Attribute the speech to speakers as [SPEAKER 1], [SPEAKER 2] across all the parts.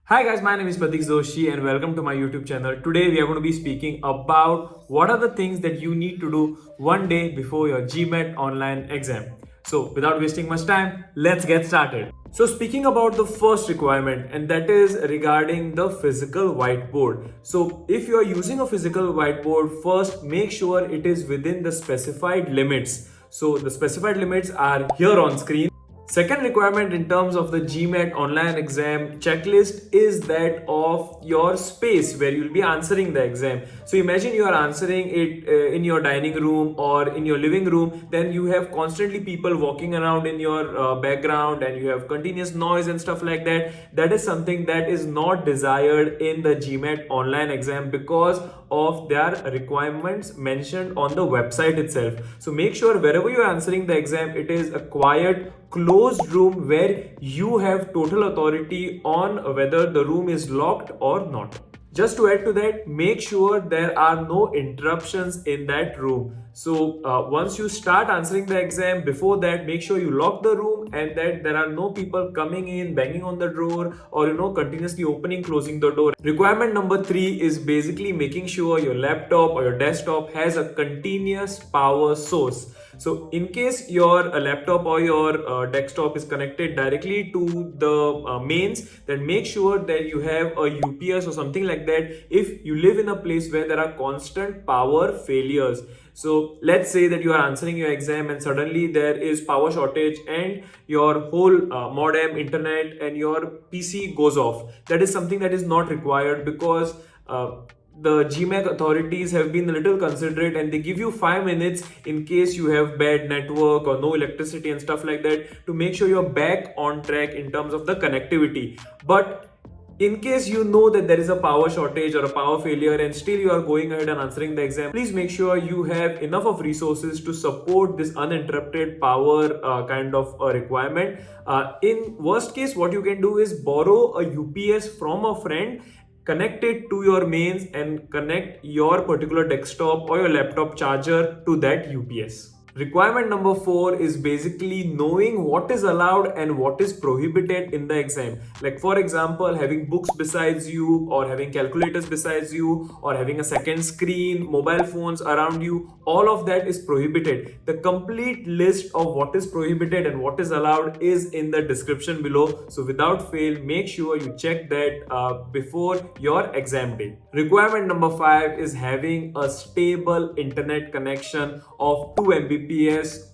[SPEAKER 1] Hi guys, my name is Pratik Joshi and welcome to my YouTube channel. Today we are going to be speaking about what are the things that you need to do one day before your GMAT online exam. So without wasting much time, let's get started. So speaking about the first requirement, and that is regarding the physical whiteboard. So if you are using a physical whiteboard, first make sure it is within the specified limits. So the specified limits are here on screen. Second requirement in terms of the GMAT online exam checklist is that of your space where you'll be answering the exam. So imagine you are answering it in your dining room or in your living room, then you have constantly people walking around in your background and you have continuous noise and stuff like that. That is something that is not desired in the GMAT online exam because of their requirements mentioned on the website itself. So make sure wherever you are answering the exam, it is a quiet closed room where you have total authority on whether the room is locked or not. Just to add to that, make sure there are no interruptions in that room. So once you start answering the exam, before that, make sure you lock the room and that there are no people coming in, banging on the door, or continuously opening, closing the door. Requirement number 3 is basically making sure your laptop or your desktop has a continuous power source. So in case your laptop or your desktop is connected directly to the mains, then make sure that you have a UPS or something like that if you live in a place where there are constant power failures. So let's say that you are answering your exam and suddenly there is power shortage and your whole modem, internet and your PC goes off. That is something that is not required because the GMAT authorities have been a little considerate and they give you 5 minutes in case you have bad network or no electricity and stuff like that to make sure you're back on track in terms of the connectivity. But in case you know that there is a power shortage or a power failure and still you are going ahead and answering the exam, please make sure you have enough of resources to support this uninterrupted power kind of requirement. In worst case, what you can do is borrow a UPS from a friend, connect it to your mains and connect your particular desktop or your laptop charger to that UPS. Requirement number 4 is basically knowing what is allowed and what is prohibited in the exam. Like for example, having books besides you or having calculators besides you or having a second screen, mobile phones around you, all of that is prohibited. The complete list of what is prohibited and what is allowed is in the description below. So without fail, make sure you check that before your exam day. Requirement number 5 is having a stable internet connection of 2 Mbps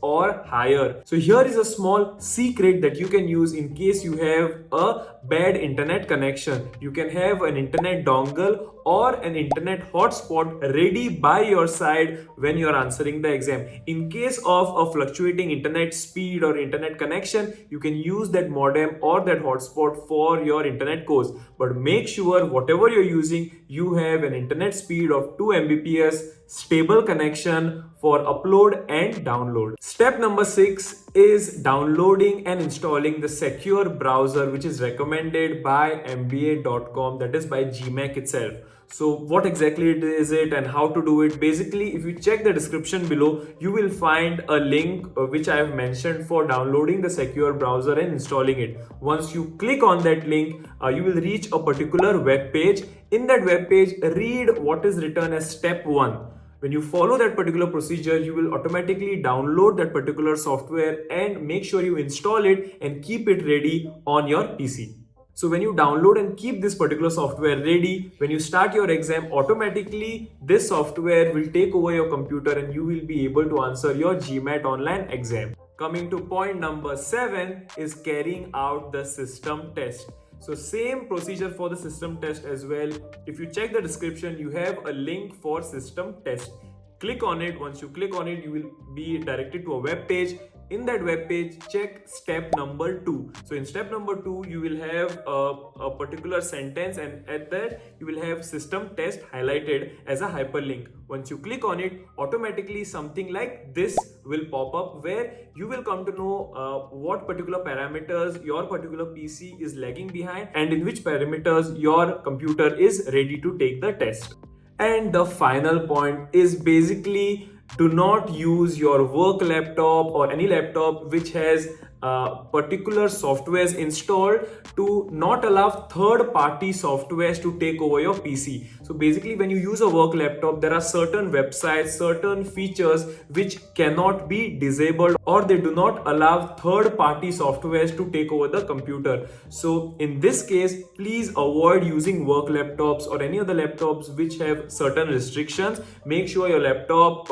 [SPEAKER 1] or higher. So here is a small secret that you can use in case you have a bad internet connection. You can have an internet dongle or an internet hotspot ready by your side when you are answering the exam. In case of a fluctuating internet speed or internet connection, you can use that modem or that hotspot for your internet course. But make sure whatever you're using, you have an internet speed of 2 Mbps, stable connection for upload and download. Step number 6 is downloading and installing the secure browser which is recommended by mba.com, that is by GMAT itself. So what exactly is it and how to do it? Basically, if you check the description below, you will find a link which I have mentioned for downloading the secure browser and installing it. Once you click on that link, you will reach a particular web page. In that web page, read what is written as step 1. When you follow that particular procedure, you will automatically download that particular software and make sure you install it and keep it ready on your PC. So when you download and keep this particular software ready, when you start your exam, automatically this software will take over your computer and you will be able to answer your GMAT online exam. Coming to point number 7 is carrying out the system test. So same procedure for the system test as well. If you check the description, you have a link for system test. Click on it. Once you click on it, you will be directed to a web page. In that web page, check step number 2. So in step number 2, you will have a particular sentence and at that you will have system test highlighted as a hyperlink. Once you click on it, automatically something like this will pop up where you will come to know what particular parameters your particular PC is lagging behind and in which parameters your computer is ready to take the test. And the final point is basically do not use your work laptop or any laptop which has particular softwares installed to not allow third-party softwares to take over your PC. So basically, when you use a work laptop, there are certain websites, certain features which cannot be disabled, or they do not allow third-party softwares to take over the computer. So in this case, please avoid using work laptops or any other laptops which have certain restrictions. Make sure your laptop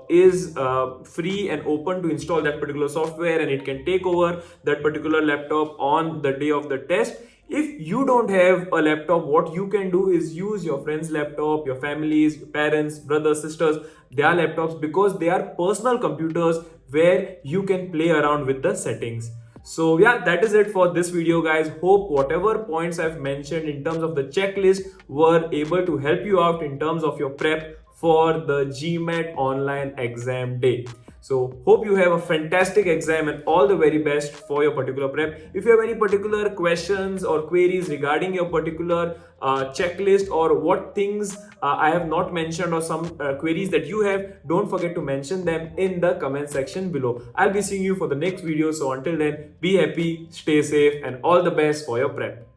[SPEAKER 1] is free and open to install that particular software, and it can take over that particular laptop on the day of the test. If you don't have a laptop, what you can do is use your friend's laptop, your family's, your parents, brothers, sisters, their laptops, because they are personal computers where you can play around with the settings. So yeah, that is it for this video, guys. Hope whatever points I've mentioned in terms of the checklist were able to help you out in terms of your prep for the GMAT online exam day. So hope you have a fantastic exam and all the very best for your particular prep. If you have any particular questions or queries regarding your particular checklist, or what things I have not mentioned, or some queries that you have, don't forget to mention them in the comment section below. I'll be seeing you for the next video. So until then, be happy, stay safe, and all the best for your prep.